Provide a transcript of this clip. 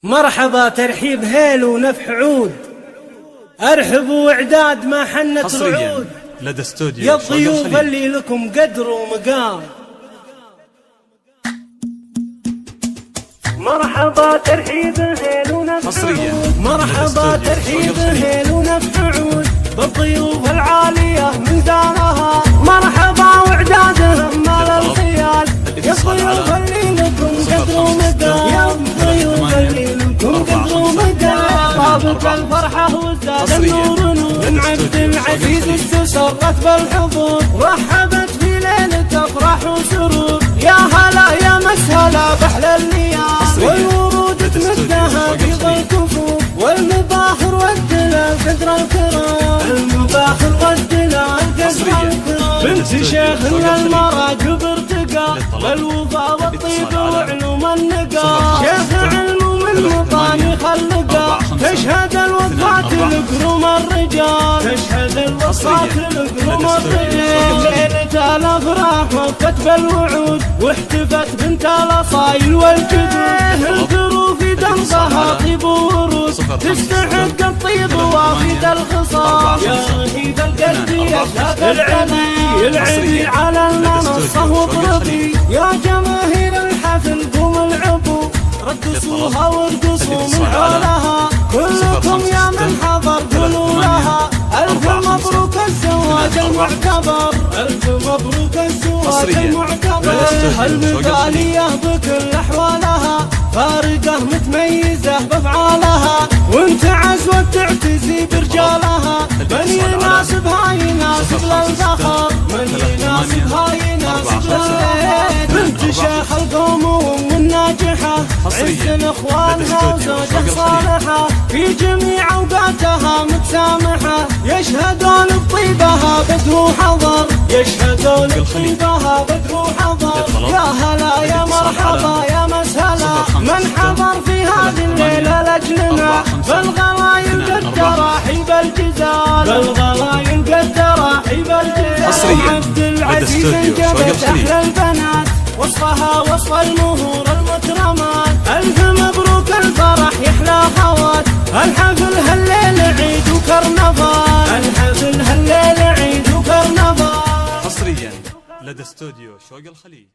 مرحبا ترحيب هيل ونفح عود، ارحب واعداد ما حنت رعود لدى استوديو يا الضيوف اللي لكم قدر ومقام. مرحبا ترحيب هيل ونفح عود، مرحبا ترحيب هيل ونفح عود بالضيوف العالية من دارها. مرحبا واعدادهم مال الخيال يا الضيوف اللي لكم قدر ومقام، يا الضيوف اللي لكم قدر ومقام. طابت الفرحة وزاد النور نور من عبد العزيز استسرت بالحضور، رحبت في ليلة افراح وسرور. يا هلا يا مسهلا باحلى الليال والورود تمدها في ظل كفوف، والمباخر والدلال قدر الكرام، المباخر والدلال قدر الكرام. بنت شيخ المراجب ارتقى بالوفا والطيب وعلوم النقا، شيخ علم من مطامي خلقا، تشهد الوفاة لقروم الرجال، تشهد الوفاة لقروم الرجال. ليلة الافراح وفت بالوعود واحتفت بنت الاصايل والجدود، القرو في دربها طيب ورود تستحق الطيب وافيد الخصام. يا رهيب القلب يشهد العبي العبي على المنصة واضربي، يا جماهير الحفل قوموا العبوا رقصوها وارقصوا من حولها. كلكم يا من حضر قولوا لها ألف مبروك الزواج المعتبر، ألف مبروك الزواج المعتبر. المثالية بكل أحوالها فارقة متميزة بأفعالها، وانت عزوة تعتزي برجالها. من يناسبها يناسب للفخر، من يناسبها يناسب للفخر. بنت شيخ القوم وام ناجحة عز اخوانها وزوجة صالحة، في جميع اوقاتها متسامحة، يشهدون بطيبها بدر وحضر، يشهدون بطيبها بدر وحضر. يا هلا يا مرحبا يا مسهلا من حضر في هذه الليلة لأجلنا، بالغلايل قد تراحيب الجزال، بالغلايل قد تراحيب الجزال. عبد العزيز انجبت احلى البنات وصفها وصف المهور المكرمات، ألف مبروك الفرح يحلى خوات. الحفل هالليل عيد وكرنفال، الحفل هالليل عيد وكرنفال. حصريا لدى استوديو شوق الخليج.